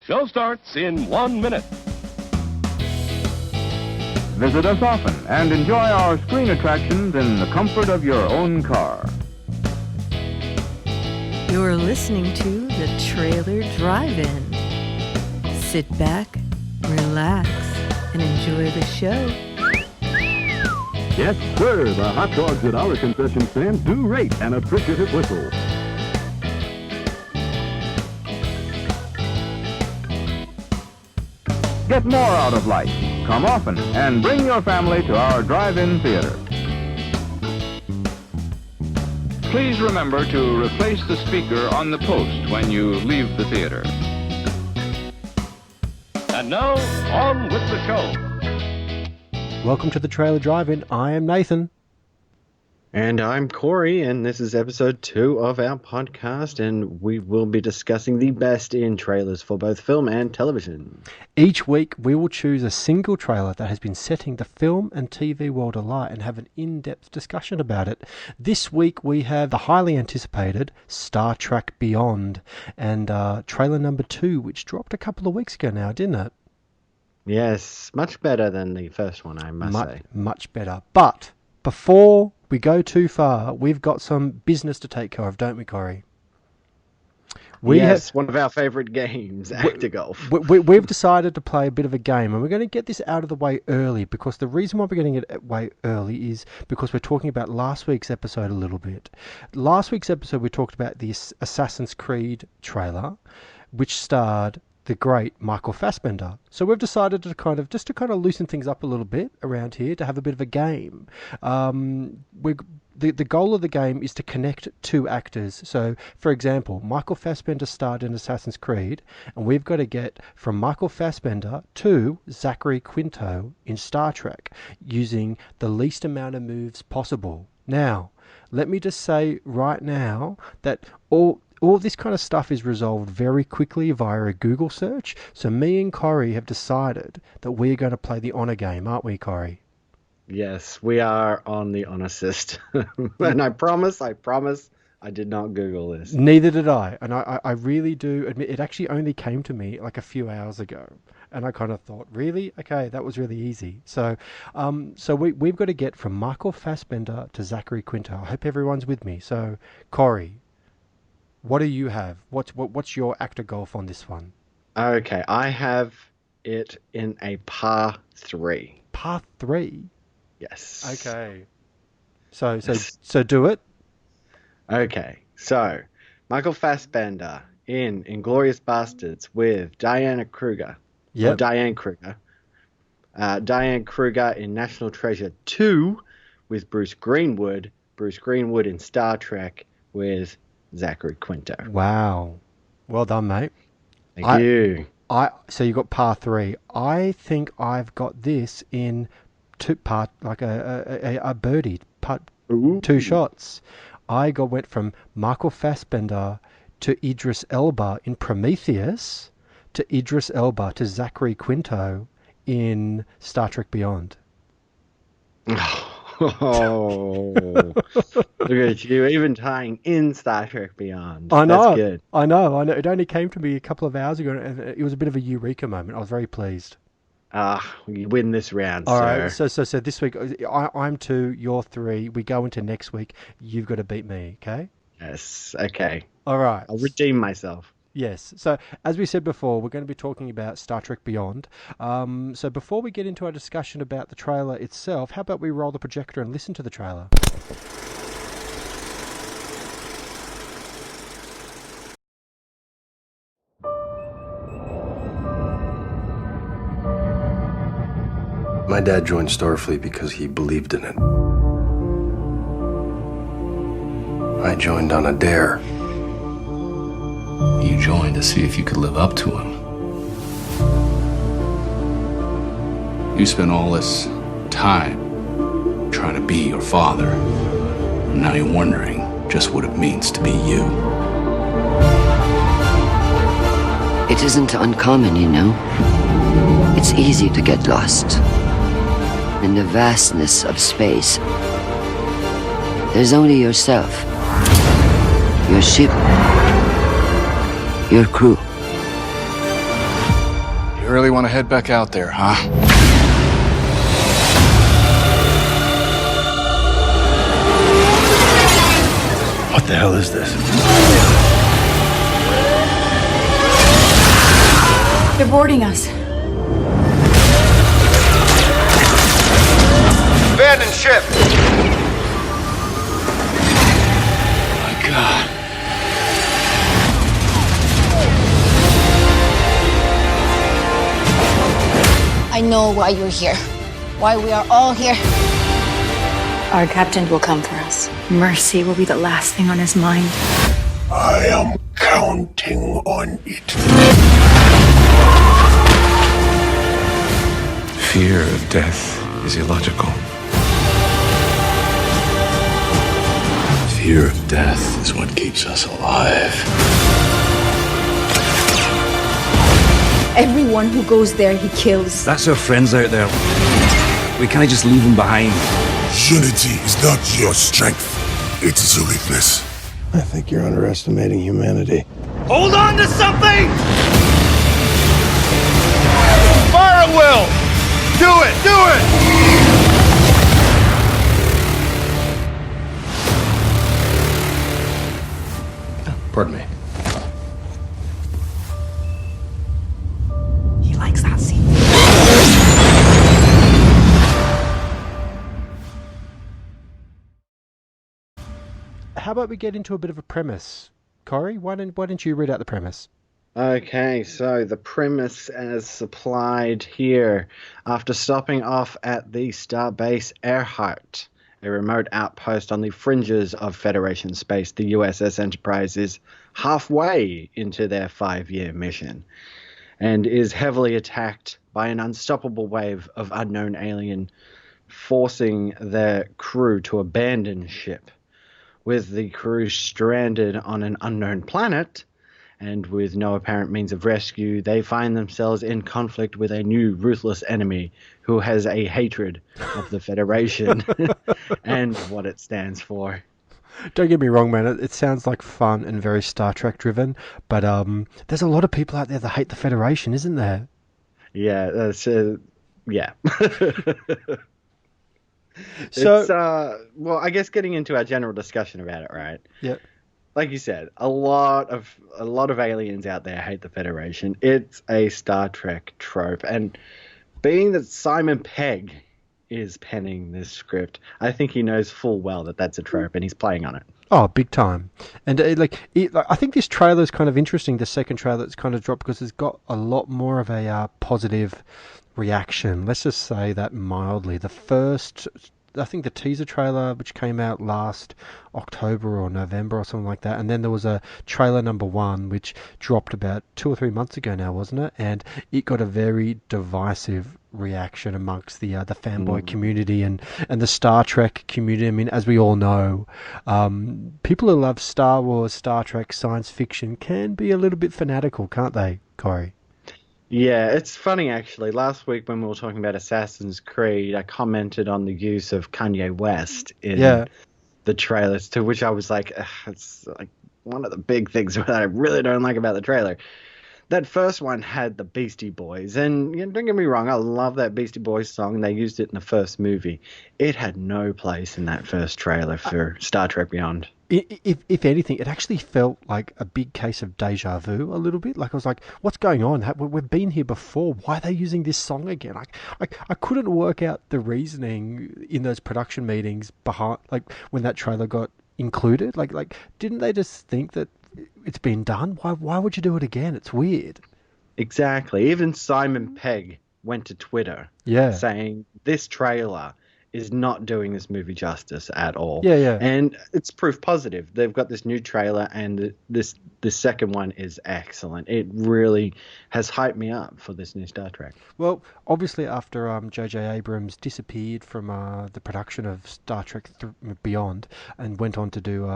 Show starts in 1 minute. Visit us often and enjoy our screen attractions in the comfort of your own car. You're listening to the Trailer Drive-In. Sit back, relax, and enjoy the show. Yes, sir, the hot dogs at our concession stand do rate an appreciative whistle. Get more out of life. Come often and bring your family to our drive-in theater. Please remember to replace the speaker on the post when you leave the theater. And now, on with the show. Welcome to the Trailer Drive-In. I am Nathan. And I'm Corey, and this is episode 2 of our podcast, and we will be discussing the best in trailers for both film and television. Each week, we will choose a single trailer that has been setting the film and TV world alight and have an in-depth discussion about it. This week, we have the highly anticipated Star Trek Beyond, and trailer number 2, which dropped a couple of weeks ago now, didn't it? Yes, much better than the first one, I must say. Much better. But before we go too far, we've got some business to take care of, don't we, Corey? Yes, one of our favourite games, Actor Golf. We've decided to play a bit of a game, and we're going to get this out of the way early, because the reason why we're getting it way early is because we're talking about last week's episode a little bit. Last week's episode, we talked about the Assassin's Creed trailer, which starred the great Michael Fassbender. So we've decided to kind of loosen things up a little bit around here, to have a bit of a game. The goal of the game is to connect two actors. So, for example, Michael Fassbender starred in Assassin's Creed, and we've got to get from Michael Fassbender to Zachary Quinto in Star Trek, using the least amount of moves possible. Now, let me just say right now that all this kind of stuff is resolved very quickly via a Google search. So me and Corey have decided that we're going to play the honour game, aren't we, Corey? Yes, we are on the honour system. And I promise, I did not Google this. Neither did I. And I really do admit, it actually only came to me like a few hours ago. And I kind of thought, really? Okay, that was really easy. So we've got to get from Michael Fassbender to Zachary Quinto. I hope everyone's with me. So, Corey, what do you have? What's your actor golf on this one? Okay, I have it in a par 3. Par 3? Yes. Okay. So do it. Okay, so Michael Fassbender in Inglourious Bastards with Diane Kruger. Yep. Diane Kruger. Diane Kruger in National Treasure 2 with Bruce Greenwood. Bruce Greenwood in Star Trek with Zachary Quinto. Wow. Well done, mate. Thank you. So you got par 3. I think I've got this in part, like a birdie, part. Ooh. 2 shots. I went from Michael Fassbender to Idris Elba in Prometheus to Idris Elba to Zachary Quinto in Star Trek Beyond. Oh, look at you, even tying in Star Trek Beyond. I know. That's good. I know. It only came to me a couple of hours ago, and it was a bit of a eureka moment. I was very pleased. You win this round, All sir. right, so this week, I'm 2, you're 3. We go into next week. You've got to beat me, okay? Yes, okay. All right. I'll redeem myself. Yes. So, as we said before, we're going to be talking about Star Trek Beyond. So before we get into our discussion about the trailer itself, how about we roll the projector and listen to the trailer? My dad joined Starfleet because he believed in it. I joined on a dare. You joined to see if you could live up to him. You spent all this time trying to be your father, and now you're wondering just what it means to be you. It isn't uncommon, you know. It's easy to get lost in the vastness of space. There's only yourself, your ship, your crew. You really want to head back out there, huh? What the hell is this? They're boarding us. Abandoned ship. My God. I know why you're here. Why we are all here. Our captain will come for us. Mercy will be the last thing on his mind. I am counting on it. Fear of death is illogical. Fear of death is what keeps us alive. Everyone who goes there, he kills. That's our friends out there. We can't just leave them behind. Unity is not your strength. It is a weakness. I think you're underestimating humanity. Hold on to something! Fire at will! Do it! Do it! Pardon me. He likes that scene. How about we get into a bit of a premise? Corey, why don't you read out the premise? Okay, so the premise as supplied here. After stopping off at the Starbase Earhart, a remote outpost on the fringes of Federation space, the USS Enterprise is halfway into their 5-year mission and is heavily attacked by an unstoppable wave of unknown alien, forcing their crew to abandon ship. With the crew stranded on an unknown planet, and with no apparent means of rescue, they find themselves in conflict with a new ruthless enemy who has a hatred of the Federation and what it stands for. Don't get me wrong, man. It sounds like fun and very Star Trek driven, but there's a lot of people out there that hate the Federation, isn't there? Yeah, that's yeah. So, it's, well, I guess getting into our general discussion about it, right? Yeah. Like you said, a lot of aliens out there hate the Federation. It's a Star Trek trope, and being that Simon Pegg is penning this script, I think he knows full well that that's a trope, and he's playing on it. Oh, big time. And I think this trailer is kind of interesting. The second trailer that's kind of dropped because it's got a lot more of a positive reaction. Let's just say that mildly. The first, I think the teaser trailer, which came out last October or November or something like that, and then there was a trailer number 1 which dropped about 2 or 3 months ago now, wasn't it? And it got a very divisive reaction amongst the fanboy community and the Star Trek community. I mean, as we all know, people who love Star Wars, Star Trek, science fiction can be a little bit fanatical, can't they, Corey? Yeah, it's funny actually. Last week when we were talking about Assassin's Creed, I commented on the use of Kanye West in the trailers, to which I was like, it's like one of the big things that I really don't like about the trailer. That first one had the Beastie Boys, and don't get me wrong, I love that Beastie Boys song. They used it in the first movie. It had no place in that first trailer for Star Trek Beyond. If anything, it actually felt like a big case of deja vu a little bit. Like I was like, what's going on? We've been here before. Why are they using this song again? I couldn't work out the reasoning in those production meetings behind, like when that trailer got included. Like didn't they just think that it's been done? Why would you do it again? It's weird. Exactly. Even Simon Pegg went to Twitter saying this trailer is not doing this movie justice at all. Yeah. And it's proof positive. They've got this new trailer, and this second one is excellent. It really has hyped me up for this new Star Trek. Well, obviously after J.J. Abrams disappeared from the production of Star Trek Beyond and went on to do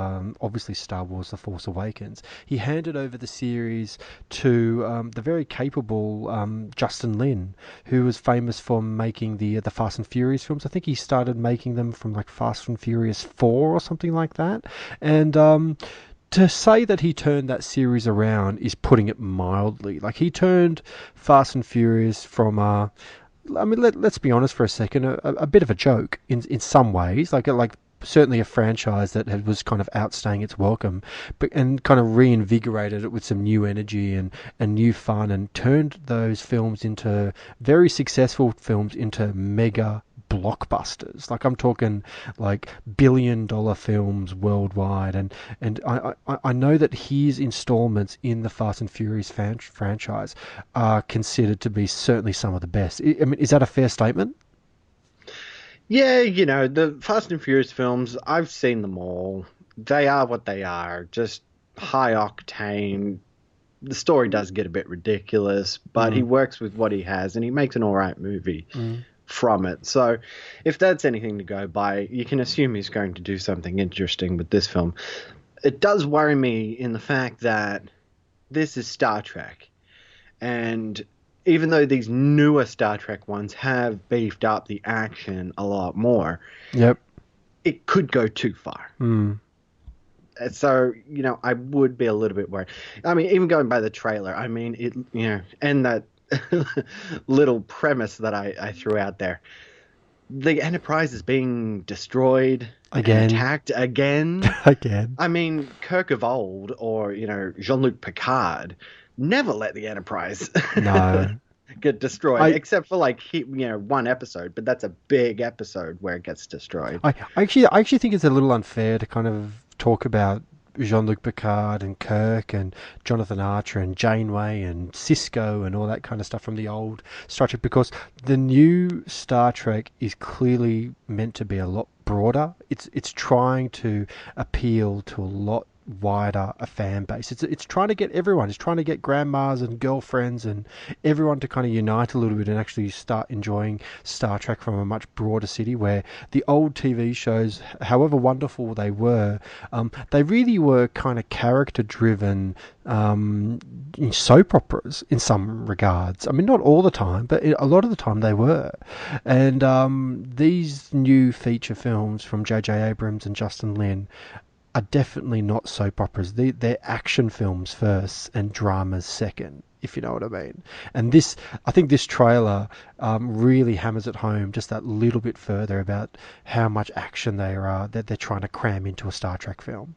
obviously Star Wars The Force Awakens, he handed over the series to the very capable Justin Lin, who was famous for making the Fast and Furious films. I think he started making them from like Fast and Furious 4 or something like that. And to say that he turned that series around is putting it mildly. Like, he turned Fast and Furious from let's be honest for a second, a bit of a joke in some ways, like certainly a franchise that was kind of outstaying its welcome, and kind of reinvigorated it with some new energy and new fun, and turned those films into very successful films into mega blockbusters. Like, I'm talking like billion-dollar films worldwide, and I know that his installments in the Fast and Furious franchise are considered to be certainly some of the best. I mean, is that a fair statement? Yeah, the Fast and Furious films, I've seen them all. They are what they are, just high octane. The story does get a bit ridiculous, but he works with what he has, and he makes an all right movie from it. So if that's anything to go by, you can assume he's going to do something interesting with this film. It does worry me in the fact that this is Star Trek, and even though these newer Star Trek ones have beefed up the action a lot more, it could go too far. So, I would be a little bit worried. I mean, even going by the trailer, I mean, and that little premise that I threw out there, the Enterprise is being destroyed again, attacked again. I mean, Kirk of old, or Jean-Luc Picard, never let the Enterprise get destroyed, except for one episode, but that's a big episode where it gets destroyed. I actually think it's a little unfair to kind of talk about Jean-Luc Picard and Kirk and Jonathan Archer and Janeway and Cisco and all that kind of stuff from the old Star Trek, because the new Star Trek is clearly meant to be a lot broader. It's trying to appeal to a lot wider a fan base. It's trying to get everyone. It's trying to get grandmas and girlfriends and everyone to kind of unite a little bit and actually start enjoying Star Trek from a much broader city, where the old TV shows, however wonderful they were, they really were kind of character-driven soap operas in some regards. I mean, not all the time, but a lot of the time they were. And these new feature films from J.J. Abrams and Justin Lin are definitely not soap operas. They're action films first and dramas second, if you know what I mean. And I think this trailer really hammers it home just that little bit further about how much action that they're trying to cram into a Star Trek film.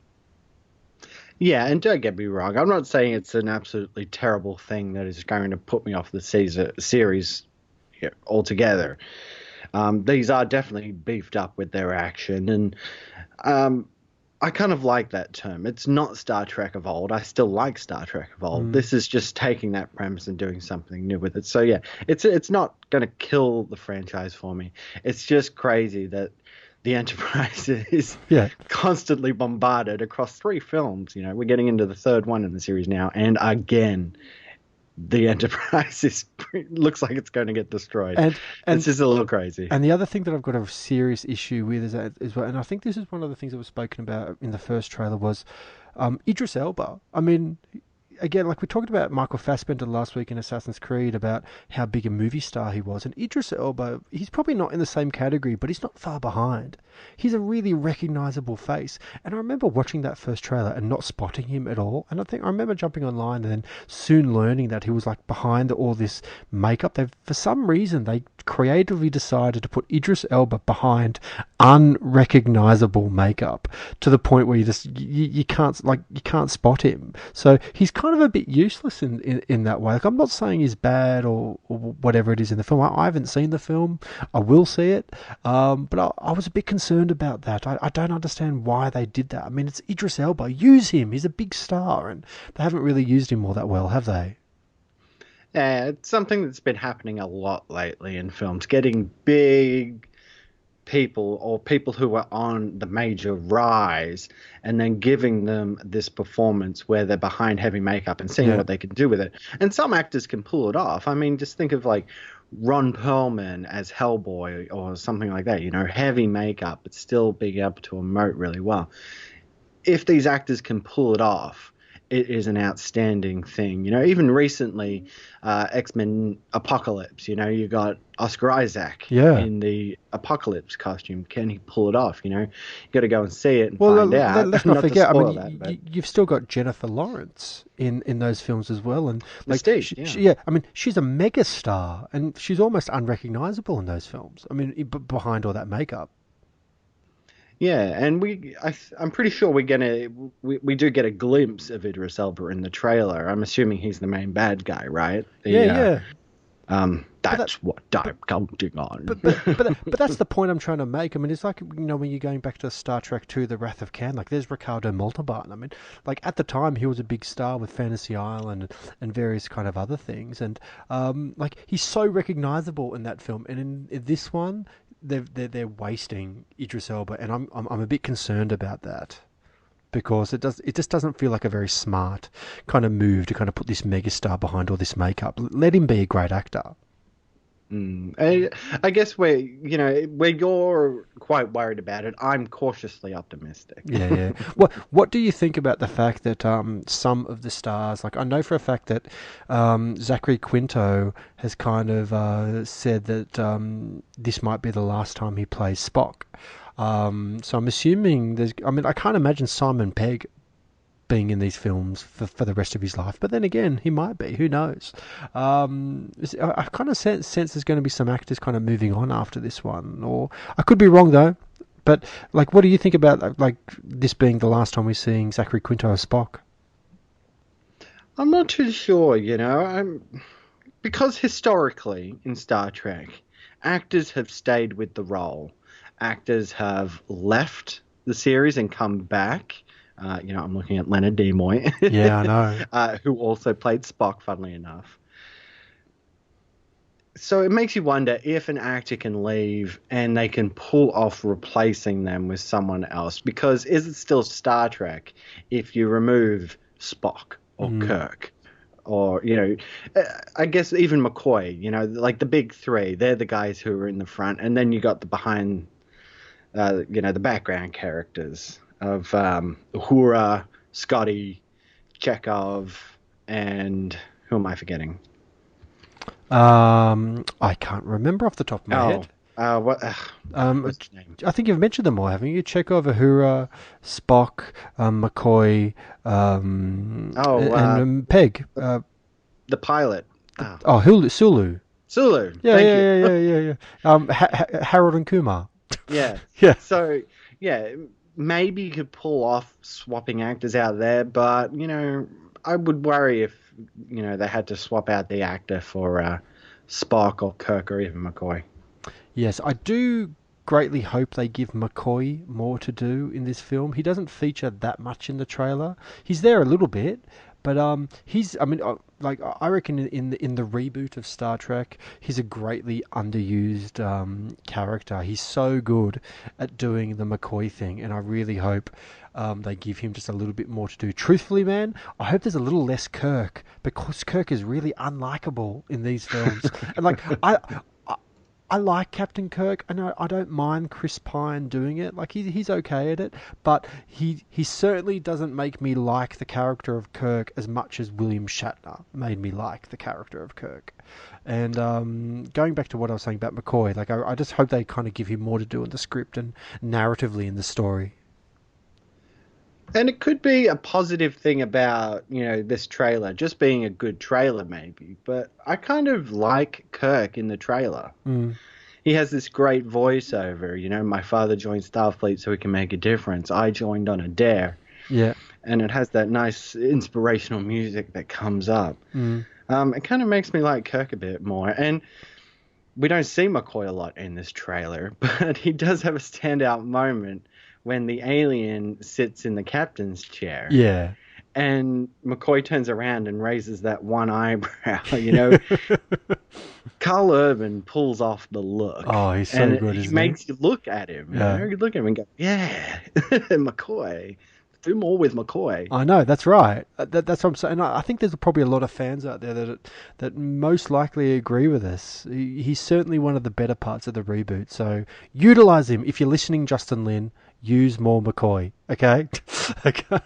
Yeah, and don't get me wrong, I'm not saying it's an absolutely terrible thing that is going to put me off the series altogether. These are definitely beefed up with their action, and I kind of like that term. It's not Star Trek of old. I still like Star Trek of old. This is just taking that premise and doing something new with it. So yeah, it's not going to kill the franchise for me. It's just crazy that the Enterprise is constantly bombarded across 3 films. We're getting into the 3rd one in the series now, and again, the Enterprise looks like it's going to get destroyed. And it's just a little crazy. And the other thing that I've got a serious issue with is well, and I think this is one of the things that was spoken about in the first trailer, was Idris Elba. I mean, again, like we talked about Michael Fassbender last week in Assassin's Creed, about how big a movie star he was. And Idris Elba, he's probably not in the same category, but he's not far behind. He's a really recognizable face. And I remember watching that first trailer and not spotting him at all. And I remember jumping online and then soon learning that he was like behind all this makeup. For some reason, they creatively decided to put Idris Elba behind unrecognizable makeup to the point where you can't spot him. So he's kind of a bit useless in that way. Like, I'm not saying he's bad or whatever it is in the film. I haven't seen the film. I will see it. But I was a bit concerned about that. I don't understand why they did that. I mean, it's Idris Elba. Use him. He's a big star, and they haven't really used him all that well, have they? Yeah, it's something that's been happening a lot lately in films. Getting big people, or people who are on the major rise, and then giving them this performance where they're behind heavy makeup and seeing what they can do with it. And some actors can pull it off. I mean, just think of like Ron Perlman as Hellboy or something like that, heavy makeup, but still being able to emote really well. If these actors can pull it off, it is an outstanding thing. You know, even recently, X-Men Apocalypse, you know, you got Oscar Isaac in the Apocalypse costume. Can he pull it off? You know, you got to go and see it and find out. Let's not forget, you've still got Jennifer Lawrence in those films as well. And like, Mystique, I mean, she's a mega star, and she's almost unrecognizable in those films. I mean, behind all that makeup. Yeah, and I'm pretty sure we do get a glimpse of Idris Elba in the trailer. I'm assuming he's the main bad guy, right? That's what I'm counting on. But that's the point I'm trying to make. I mean, it's like, you know, when you're going back to Star Trek II, The Wrath of Khan, like there's Ricardo Montalban. I mean, like at the time he was a big star with Fantasy Island and various kind of other things, and like he's so recognizable in that film, and in this one they're wasting Idris Elba, and I'm a bit concerned about that. Because it just doesn't feel like a very smart kind of move to kind of put this megastar behind all this makeup. Let him be a great actor. I guess where you're quite worried about it, I'm cautiously optimistic. Yeah. What do you think about the fact that some of the stars, like I know for a fact that Zachary Quinto has kind of said that this might be the last time he plays Spock. So I'm assuming I can't imagine Simon Pegg being in these films for the rest of his life, but then again, he might be. Who knows? I kind of sense there's going to be some actors kind of moving on after this one, or I could be wrong though. But like, what do you think about like this being the last time we're seeing Zachary Quinto as Spock? I'm not too sure. You know, because historically in Star Trek, actors have stayed with the role. Actors have left the series and come back. I'm looking at Leonard Nimoy. Yeah, I know. Who also played Spock, funnily enough. So it makes you wonder if an actor can leave and they can pull off replacing them with someone else. Because is it still Star Trek if you remove Spock or Kirk? Or, you know, I guess even McCoy, you know, like the big three, they're the guys who are in the front. And then you got the behind, the background characters of Uhura, Scotty, Chekhov, and who am I forgetting? I can't remember off the top of my head. What's his name? I think you've mentioned them all, haven't you? Chekhov, Uhura, Spock, McCoy, and Pegg. The pilot. Sulu. Sulu. Yeah. Harold and Kumar. Yeah. Yeah. So, maybe you could pull off swapping actors out there, but, you know, I would worry if, you know, they had to swap out the actor for Spock or Kirk or even McCoy. Yes, I do greatly hope they give McCoy more to do in this film. He doesn't feature that much in the trailer. He's there a little bit, but I reckon in the reboot of Star Trek, he's a greatly underused character. He's so good at doing the McCoy thing, and I really hope they give him just a little bit more to do. Truthfully, man, I hope there's a little less Kirk, because Kirk is really unlikable in these films. And like I like Captain Kirk. I don't mind Chris Pine doing it. Like he's okay at it, but he certainly doesn't make me like the character of Kirk as much as William Shatner made me like the character of Kirk. And going back to what I was saying about McCoy, like I just hope they kind of give him more to do in the script and narratively in the story. And it could be a positive thing about, you know, this trailer, just being a good trailer maybe. But I kind of like Kirk in the trailer. He has this great voiceover, you know, my father joined Starfleet so he can make a difference. I joined on a dare. Yeah. And it has that nice inspirational music that comes up. It kind of makes me like Kirk a bit more. And we don't see McCoy a lot in this trailer, but he does have a standout moment when the alien sits in the captain's chair. Yeah. And McCoy turns around and raises that one eyebrow, you know. Karl Urban pulls off the look. Oh, he's so good, he makes you look at him. Yeah. You know? You look at him and go, yeah, McCoy. Do more with McCoy. I know, that's right. That's what I'm saying. I think there's probably a lot of fans out there that most likely agree with us. He's certainly one of the better parts of the reboot. So utilize him. If you're listening, Justin Lin, use more McCoy. Okay. Okay.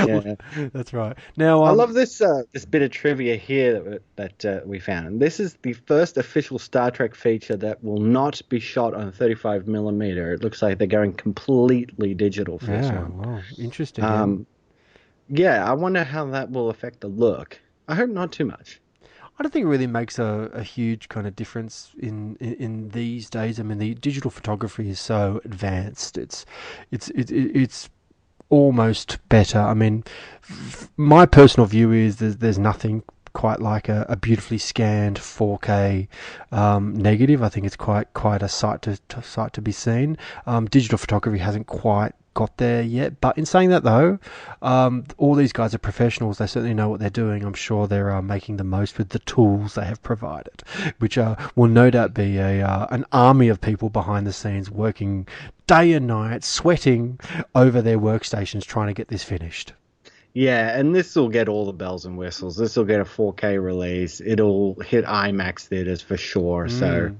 Yeah. That's right. Now I love this this bit of trivia here that we found. This is the first official Star Trek feature that will not be shot on 35mm. It looks like they're going completely digital for this one. Wow, interesting. Yeah, I wonder how that will affect the look. I hope not too much. I don't think it really makes a huge kind of difference in these days. I mean, the digital photography is so advanced. It's almost better. I mean, my personal view is there's nothing quite like a beautifully scanned 4K negative. I think it's quite a sight to be seen. Digital photography hasn't quite got there yet, but in saying that though, all these guys are professionals. They certainly know what they're doing. I'm sure they're making the most with the tools they have provided, which will no doubt be an army of people behind the scenes working day and night, sweating over their workstations trying to get this finished. Yeah, and this will get all the bells and whistles. This will get a 4K release. It'll hit IMAX theaters for sure. So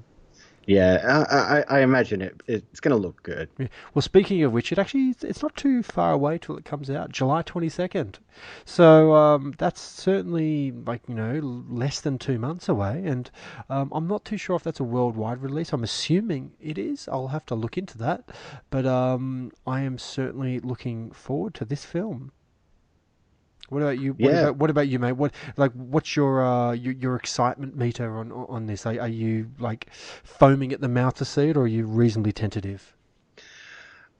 yeah, I imagine it's going to look good. Yeah. Well, speaking of which, it's not too far away till it comes out, July 22nd. So that's certainly less than 2 months away, and I'm not too sure if that's a worldwide release. I'm assuming it is. I'll have to look into that, but I am certainly looking forward to this film. What about you? What about you, mate? What's your excitement meter on this? Are you like foaming at the mouth to see it, or are you reasonably tentative?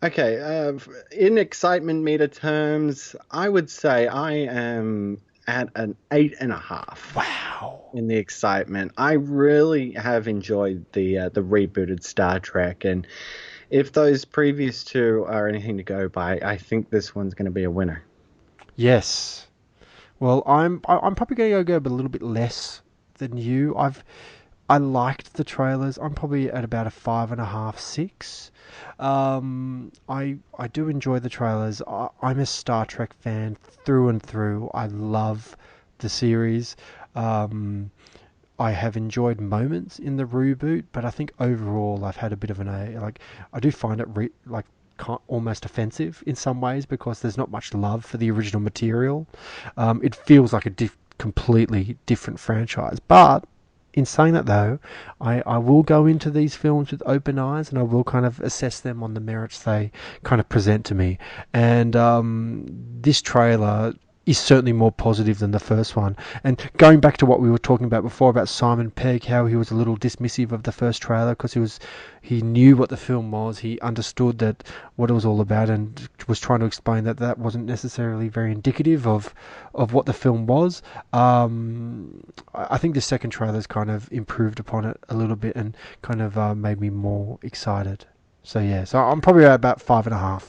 Okay, in excitement meter terms, I would say I am at an 8.5. Wow! In the excitement, I really have enjoyed the rebooted Star Trek, and if those previous two are anything to go by, I think this one's going to be a winner. Yes. Well, I'm probably going to go a little bit less than you. I liked the trailers. I'm probably at about a 5.5, 6. I do enjoy the trailers. I'm a Star Trek fan through and through. I love the series. I have enjoyed moments in the reboot, but I think overall I've had a bit of I do find it almost offensive in some ways because there's not much love for the original material. It feels like a completely different franchise. But in saying that though, I will go into these films with open eyes, and I will kind of assess them on the merits they kind of present to me. And this trailer is certainly more positive than the first one. And going back to what we were talking about before about Simon Pegg, how he was a little dismissive of the first trailer because he knew what the film was, he understood that what it was all about, and was trying to explain that wasn't necessarily very indicative of what the film was. I think the second trailer's kind of improved upon it a little bit and kind of made me more excited. So yeah, so I'm probably at about 5.5.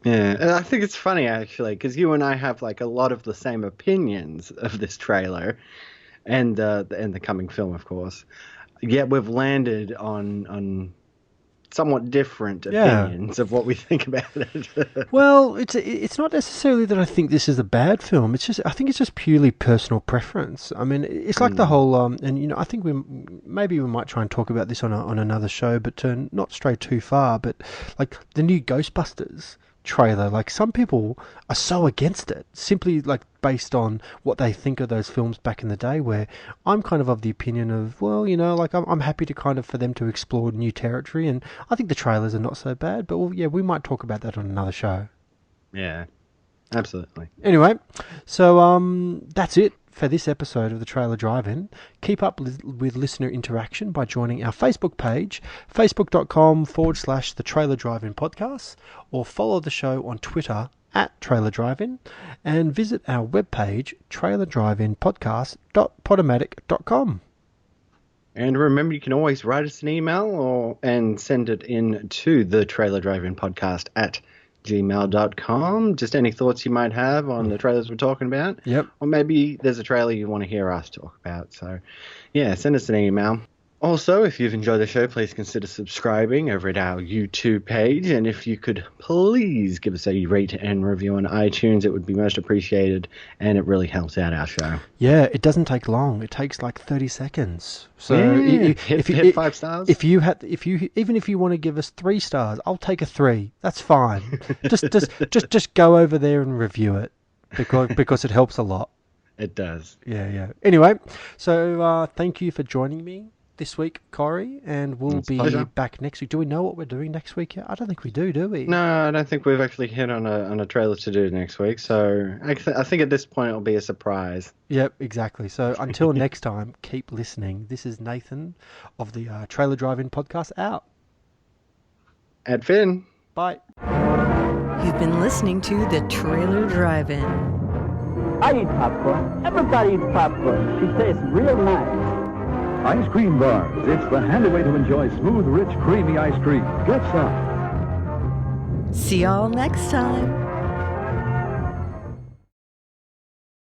Yeah, and I think it's funny actually because you and I have like a lot of the same opinions of this trailer, and the coming film, of course. Yet we've landed on somewhat different opinions of what we think about it. Well, it's not necessarily that I think this is a bad film. I think it's just purely personal preference. I mean, it's like the whole and I think we might try and talk about this on another show, but to not stray too far. But like the new Ghostbusters trailer, like some people are so against it simply like based on what they think of those films back in the day, where I'm kind of the opinion of, well, like I'm happy to kind of for them to explore new territory, and I think the trailers are not so bad, but well, yeah, we might talk about that on another show. Yeah, absolutely. Anyway, so that's it for this episode of the Trailer Drive-In. Keep up with listener interaction by joining our Facebook page, facebook.com/The Trailer Drive-In Podcast, or follow the show on Twitter @Trailer Drive-In, and visit our webpage, trailerdriveinpodcast.podomatic.com. And remember, you can always write us an email and send it in to the Trailer Drive-In Podcast @gmail.com. Just any thoughts you might have on the trailers we're talking about. Yep. Or maybe there's a trailer you want to hear us talk about. So, yeah, send us an email. Also, if you've enjoyed the show, please consider subscribing over at our YouTube page. And if you could please give us a rate and review on iTunes, it would be most appreciated. And it really helps out our show. Yeah, it doesn't take long. It takes like 30 seconds. So yeah, hit 5 stars. Even if you want to give us 3 stars, I'll take a 3. That's fine. just go over there and review it because it helps a lot. It does. Yeah. Anyway, so thank you for joining me this week, Corey, and we'll be back next week. Do we know what we're doing next week yet? I don't think we do we? No, I don't think we've actually hit on a trailer to do next week. So I think at this point it'll be a surprise. Yep, exactly. So until next time, keep listening. This is Nathan of the Trailer Drive-In podcast out. At Finn. Bye. You've been listening to the Trailer Drive-In. I eat popcorn. Everybody eats popcorn. She tastes real nice. Ice cream bars. It's the handy way to enjoy smooth, rich, creamy ice cream. Get some. See y'all next time.